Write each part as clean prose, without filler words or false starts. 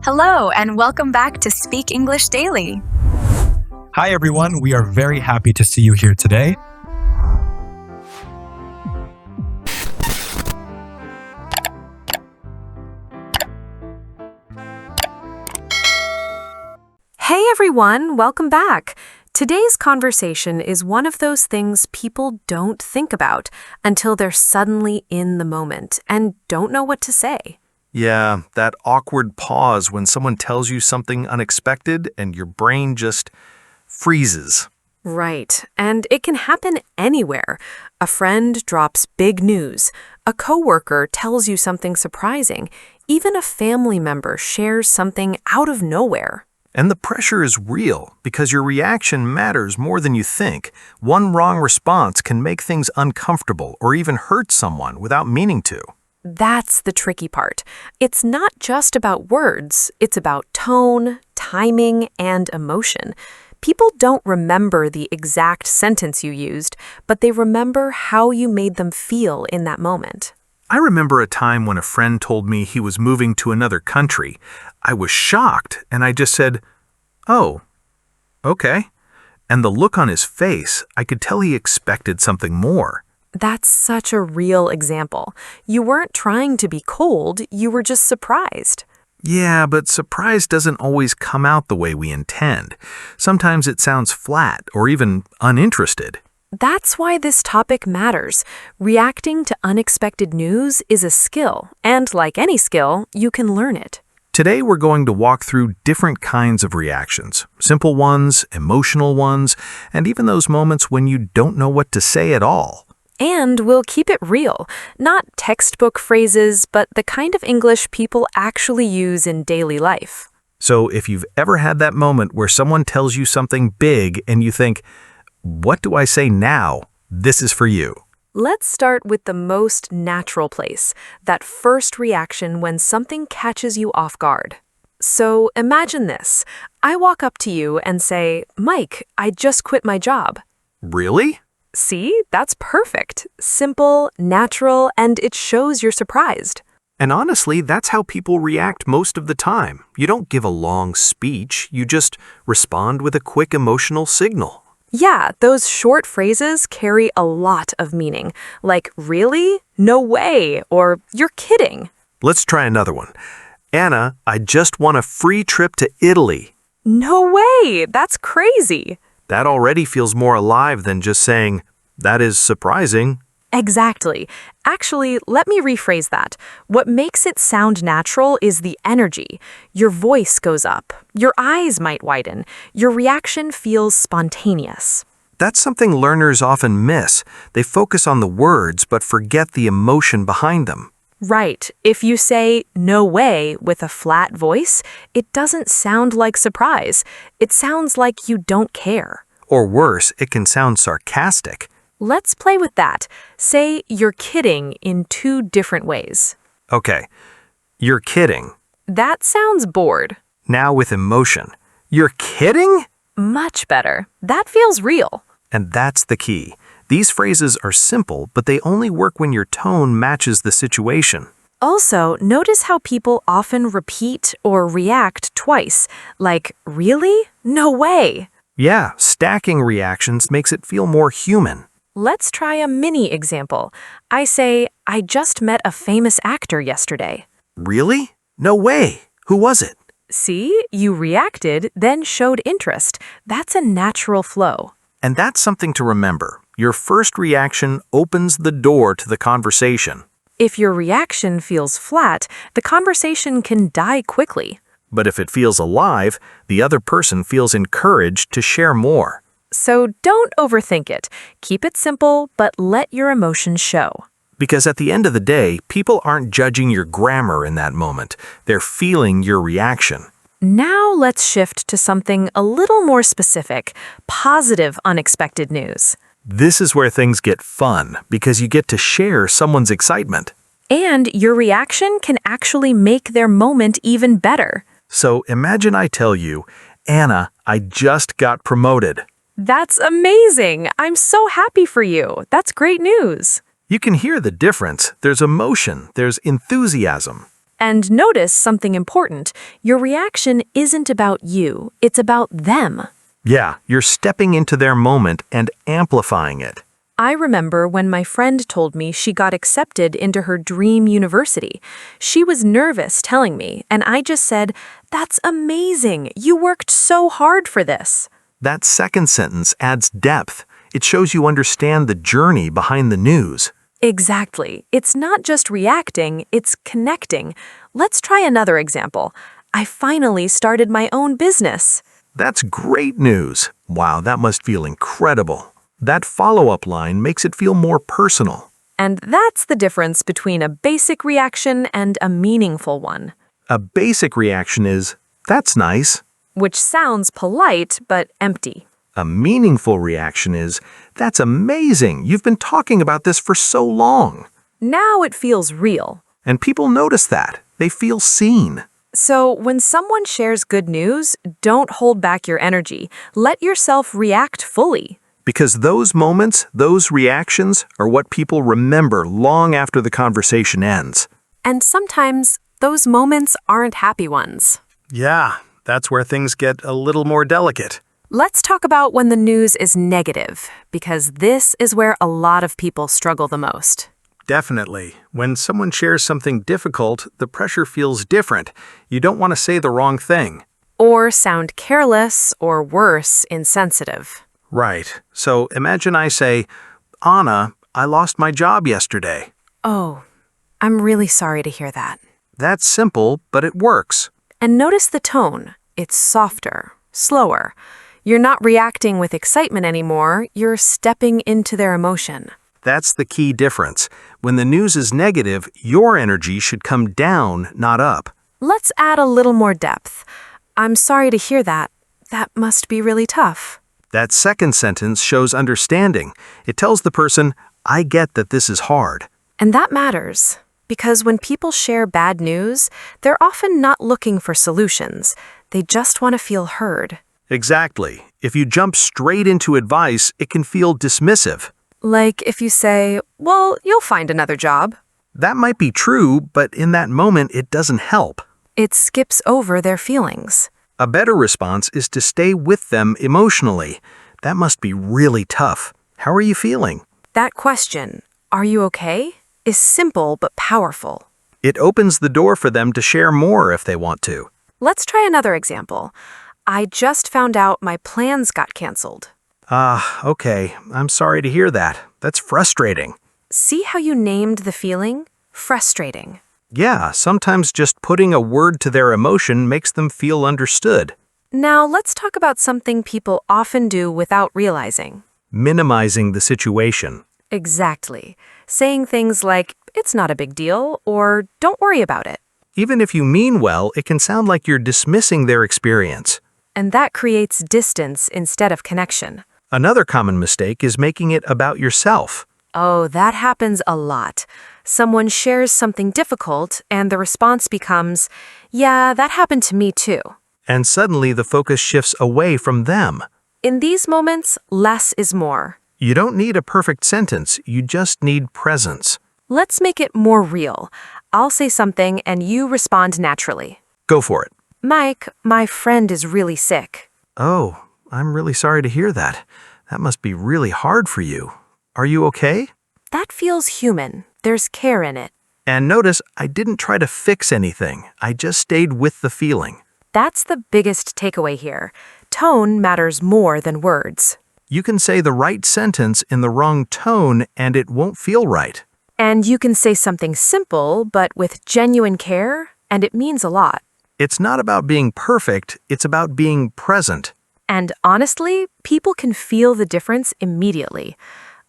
Hello, and welcome back to Speak English Daily. Hi, everyone. We are very happy to see you here today. Hey, everyone. Welcome back. Today's conversation is one of those things people don't think about until they're suddenly in the moment and don't know what to say. Yeah, that awkward pause when someone tells you something unexpected and your brain just freezes. Right. And it can happen anywhere. A friend drops big news. A coworker tells you something surprising. Even a family member shares something out of nowhere. And the pressure is real because your reaction matters more than you think. One wrong response can make things uncomfortable or even hurt someone without meaning to. That's the tricky part. It's not just about words. It's about tone, timing, and emotion. People don't remember the exact sentence you used, but they remember how you made them feel in that moment. I remember a time when a friend told me he was moving to another country. I was shocked, and I just said, "Oh, okay." And the look on his face, I could tell he expected something more. That's such a real example. You weren't trying to be cold, you were just surprised. Yeah, but surprise doesn't always come out the way we intend. Sometimes it sounds flat or even uninterested. That's why this topic matters. Reacting to unexpected news is a skill, and like any skill, you can learn it. Today we're going to walk through different kinds of reactions. Simple ones, emotional ones, and even those moments when you don't know what to say at all. And we'll keep it real, not textbook phrases, but the kind of English people actually use in daily life. So if you've ever had that moment where someone tells you something big and you think, "What do I say now?" This is for you. Let's start with the most natural place, that first reaction when something catches you off guard. So imagine this. I walk up to you and say, "Mike, I just quit my job." Really? See, that's perfect. Simple, natural, and it shows you're surprised. And honestly, that's how people react most of the time. You don't give a long speech, you just respond with a quick emotional signal. Yeah, those short phrases carry a lot of meaning, like really, no way, or you're kidding. Let's try another one. "Anna, I just won a free trip to Italy." No way, that's crazy. That already feels more alive than just saying, "That is surprising." Exactly. Actually, let me rephrase that. What makes it sound natural is the energy. Your voice goes up. Your eyes might widen. Your reaction feels spontaneous. That's something learners often miss. They focus on the words but forget the emotion behind them. Right. If you say "no way" with a flat voice, it doesn't sound like surprise. It sounds like you don't care. Or worse, it can sound sarcastic. Let's play with that. Say "you're kidding" in two different ways. Okay, "You're kidding." That sounds bored. Now with emotion. "You're kidding?" Much better. That feels real. And that's the key. These phrases are simple, but they only work when your tone matches the situation. Also, notice how people often repeat or react twice, like, "Really? No way." Yeah, stacking reactions makes it feel more human. Let's try a mini example. I say, "I just met a famous actor yesterday." Really? No way. Who was it? See, you reacted, then showed interest. That's a natural flow. And that's something to remember. Your first reaction opens the door to the conversation. If your reaction feels flat, the conversation can die quickly. But if it feels alive, the other person feels encouraged to share more. So don't overthink it. Keep it simple, but let your emotions show. Because at the end of the day, people aren't judging your grammar in that moment. They're feeling your reaction. Now let's shift to something a little more specific, positive unexpected news. This is where things get fun, because you get to share someone's excitement. And your reaction can actually make their moment even better. So imagine I tell you, "Anna, I just got promoted." That's amazing! I'm so happy for you. That's great news. You can hear the difference. There's emotion, there's enthusiasm. And notice something important. Your reaction isn't about you, it's about them. Yeah, you're stepping into their moment and amplifying it. I remember when my friend told me she got accepted into her dream university. She was nervous telling me, and I just said, "That's amazing. You worked so hard for this." That second sentence adds depth. It shows you understand the journey behind the news. Exactly. It's not just reacting, it's connecting. Let's try another example. I finally started my own business. That's great news. Wow, that must feel incredible. That follow-up line makes it feel more personal. And that's the difference between a basic reaction and a meaningful one. A basic reaction is, "That's nice." Which sounds polite but empty. A meaningful reaction is, "That's amazing. You've been talking about this for so long." Now it feels real. And people notice that. They feel seen. So when someone shares good news, don't hold back your energy. Let yourself react fully. Because those moments, those reactions, are what people remember long after the conversation ends. And sometimes those moments aren't happy ones. Yeah, that's where things get a little more delicate. Let's talk about when the news is negative, because this is where a lot of people struggle the most. Definitely. When someone shares something difficult, the pressure feels different. You don't want to say the wrong thing. Or sound careless, or worse, insensitive. Right. So imagine I say, "Anna, I lost my job yesterday." Oh, I'm really sorry to hear that. That's simple, but it works. And notice the tone. It's softer, slower. You're not reacting with excitement anymore, you're stepping into their emotion. That's the key difference. When the news is negative, your energy should come down, not up. Let's add a little more depth. I'm sorry to hear that. That must be really tough. That second sentence shows understanding. It tells the person, "I get that this is hard." And that matters, because when people share bad news, they're often not looking for solutions. They just want to feel heard. Exactly. If you jump straight into advice, it can feel dismissive. Like if you say, "Well, you'll find another job." That might be true, but in that moment, it doesn't help. It skips over their feelings. A better response is to stay with them emotionally. That must be really tough. How are you feeling? That question, "Are you okay?" is simple but powerful. It opens the door for them to share more if they want to. Let's try another example. I just found out my plans got canceled. Okay. I'm sorry to hear that. That's frustrating. See how you named the feeling? Frustrating. Yeah, sometimes just putting a word to their emotion makes them feel understood. Now let's talk about something people often do without realizing. Minimizing the situation. Exactly. Saying things like, "It's not a big deal," or "Don't worry about it." Even if you mean well, it can sound like you're dismissing their experience. And that creates distance instead of connection. Another common mistake is making it about yourself. Oh, that happens a lot. Someone shares something difficult, and the response becomes, "Yeah, that happened to me too." And suddenly the focus shifts away from them. In these moments, less is more. You don't need a perfect sentence, you just need presence. Let's make it more real. I'll say something and you respond naturally. Go for it. "Mike, my friend is really sick." Oh, I'm really sorry to hear that. That must be really hard for you. Are you okay? That feels human. There's care in it. And notice, I didn't try to fix anything. I just stayed with the feeling. That's the biggest takeaway here. Tone matters more than words. You can say the right sentence in the wrong tone and it won't feel right. And you can say something simple, but with genuine care, and it means a lot. It's not about being perfect, it's about being present. And honestly, people can feel the difference immediately.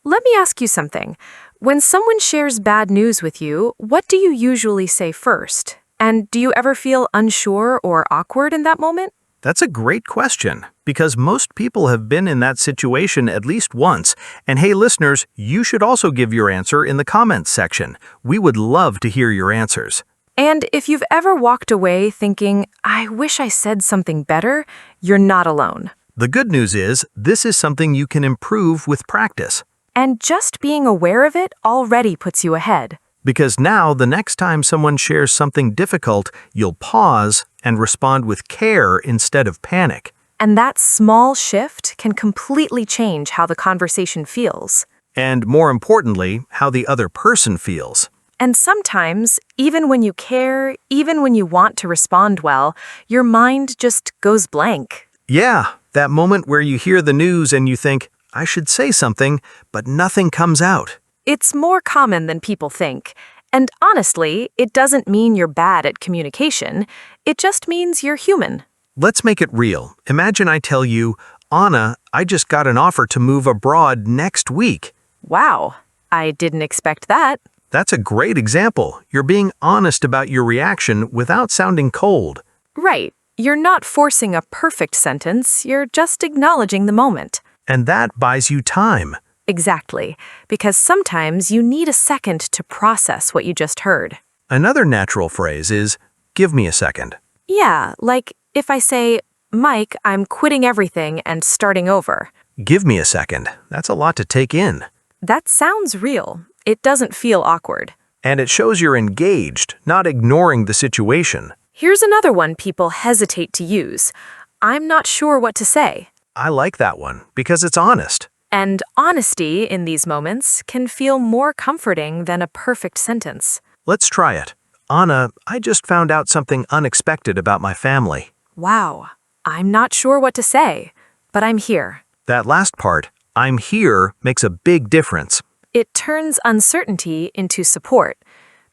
Let me ask you something. When someone shares bad news with you, what do you usually say first? And do you ever feel unsure or awkward in that moment? That's a great question, because most people have been in that situation at least once. And hey, listeners, you should also give your answer in the comments section. We would love to hear your answers. And if you've ever walked away thinking, "I wish I said something better," you're not alone. The good news is, this is something you can improve with practice. And just being aware of it already puts you ahead. Because now, the next time someone shares something difficult, you'll pause and respond with care instead of panic. And that small shift can completely change how the conversation feels. And more importantly, how the other person feels. And sometimes, even when you care, even when you want to respond well, your mind just goes blank. Yeah, that moment where you hear the news and you think, I should say something, but nothing comes out. It's more common than people think. And honestly, it doesn't mean you're bad at communication. It just means you're human. Let's make it real. Imagine I tell you, Anna, I just got an offer to move abroad next week. Wow, I didn't expect that. That's a great example. You're being honest about your reaction without sounding cold. Right. You're not forcing a perfect sentence, you're just acknowledging the moment. And that buys you time. Exactly, because sometimes you need a second to process what you just heard. Another natural phrase is, give me a second. Yeah, like if I say, Mike, I'm quitting everything and starting over. Give me a second. That's a lot to take in. That sounds real. It doesn't feel awkward. And it shows you're engaged, not ignoring the situation. Here's another one people hesitate to use. I'm not sure what to say. I like that one because it's honest. And honesty in these moments can feel more comforting than a perfect sentence. Let's try it. Anna, I just found out something unexpected about my family. Wow, I'm not sure what to say, but I'm here. That last part, I'm here, makes a big difference. It turns uncertainty into support.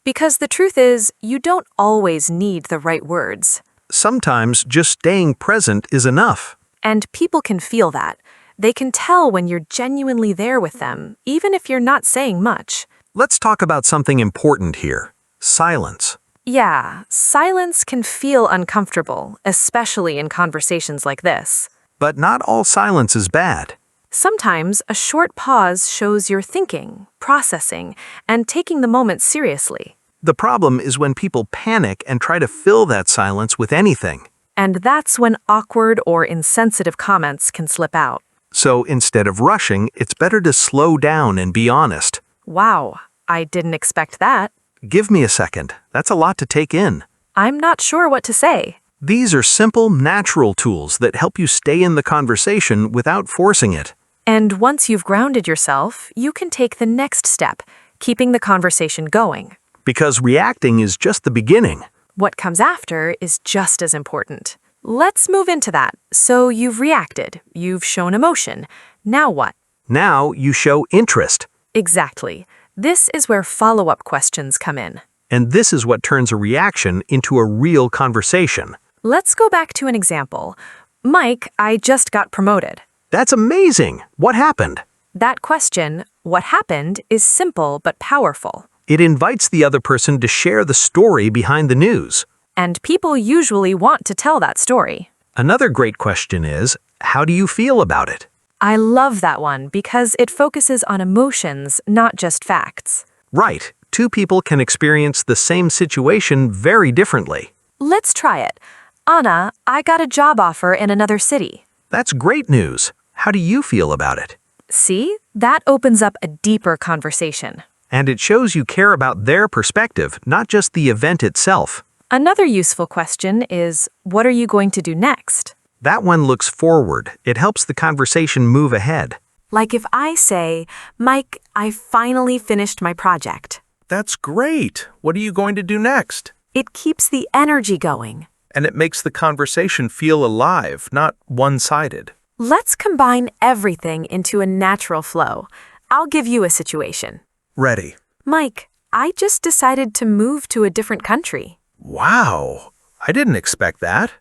Because the truth is, you don't always need the right words. Sometimes just staying present is enough. And people can feel that. They can tell when you're genuinely there with them, even if you're not saying much. Let's talk about something important here. Silence. Yeah, silence can feel uncomfortable, especially in conversations like this. But not all silence is bad. Sometimes a short pause shows you're thinking, processing, and taking the moment seriously. The problem is when people panic and try to fill that silence with anything. And that's when awkward or insensitive comments can slip out. So instead of rushing, it's better to slow down and be honest. Wow, I didn't expect that. Give me a second. That's a lot to take in. I'm not sure what to say. These are simple, natural tools that help you stay in the conversation without forcing it. And once you've grounded yourself, you can take the next step, keeping the conversation going. Because reacting is just the beginning. What comes after is just as important. Let's move into that. So you've reacted, you've shown emotion. Now what? Now you show interest. Exactly. This is where follow-up questions come in. And this is what turns a reaction into a real conversation. Let's go back to an example. Mike, I just got promoted. That's amazing. What happened? That question, what happened, is simple but powerful. It invites the other person to share the story behind the news. And people usually want to tell that story. Another great question is, how do you feel about it? I love that one because it focuses on emotions, not just facts. Right. Two people can experience the same situation very differently. Let's try it. Anna, I got a job offer in another city. That's great news. How do you feel about it? See? That opens up a deeper conversation. And it shows you care about their perspective, not just the event itself. Another useful question is, what are you going to do next? That one looks forward. It helps the conversation move ahead. Like if I say, Mike, I finally finished my project. That's great. What are you going to do next? It keeps the energy going. And it makes the conversation feel alive, not one-sided. Let's combine everything into a natural flow. I'll give you a situation. Ready. Mike, I just decided to move to a different country. Wow. I didn't expect that.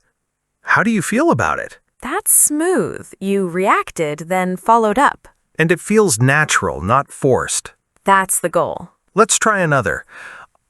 How do you feel about it? That's smooth. You reacted, then followed up. And it feels natural, not forced. That's the goal. Let's try another.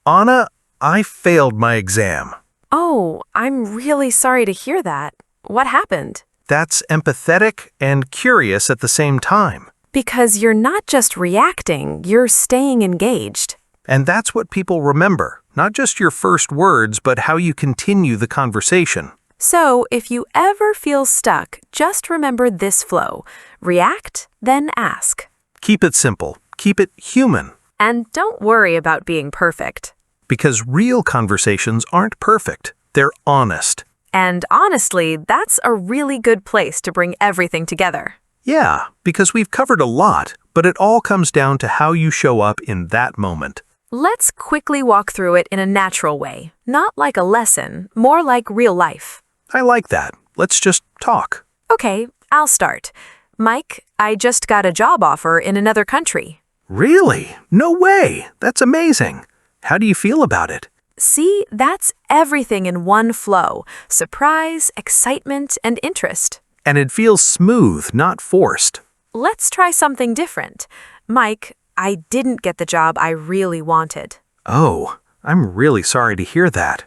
Anna, I failed my exam. Oh, I'm really sorry to hear that. What happened? That's empathetic and curious at the same time. Because you're not just reacting, you're staying engaged. And that's what people remember, not just your first words, but how you continue the conversation. So, if you ever feel stuck, just remember this flow. React, then ask. Keep it simple. Keep it human. And don't worry about being perfect. Because real conversations aren't perfect. They're honest. And honestly, that's a really good place to bring everything together. Yeah, because we've covered a lot, but it all comes down to how you show up in that moment. Let's quickly walk through it in a natural way, not like a lesson, more like real life. I like that. Let's just talk. Okay, I'll start. Mike, I just got a job offer in another country. Really? No way. That's amazing. How do you feel about it? See, that's everything in one flow: surprise, excitement, and interest. And it feels smooth, not forced. Let's try something different. Mike, I didn't get the job I really wanted. Oh, I'm really sorry to hear that.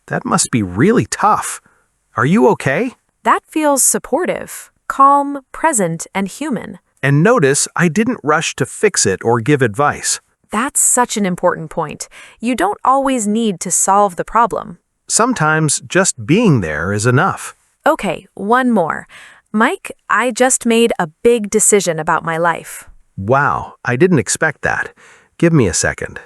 That must be really tough. Are you okay? That feels supportive, calm, present, and human. And notice I didn't rush to fix it or give advice. That's such an important point. You don't always need to solve the problem. Sometimes just being there is enough. Okay, one more. Mike, I just made a big decision about my life. Wow, I didn't expect that. Give me a second.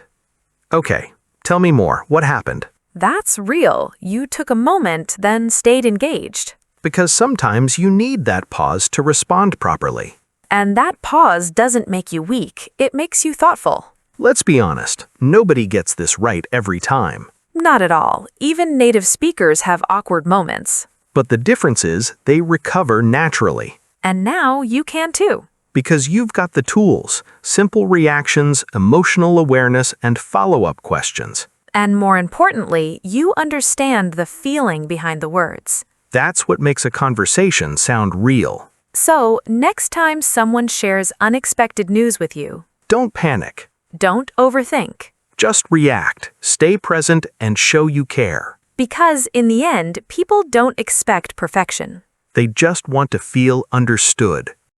Okay, tell me more. What happened? That's real. You took a moment, then stayed engaged. Because sometimes you need that pause to respond properly. And that pause doesn't make you weak. It makes you thoughtful. Let's be honest, nobody gets this right every time. Not at all. Even native speakers have awkward moments. But the difference is they recover naturally. And now you can too. Because you've got the tools, simple reactions, emotional awareness, and follow-up questions. And more importantly, you understand the feeling behind the words. That's what makes a conversation sound real. So, next time someone shares unexpected news with you, Don't panic. don't overthink. Just react, stay present, and show you care. Because in the end, people don't expect perfection. They just want to feel understood.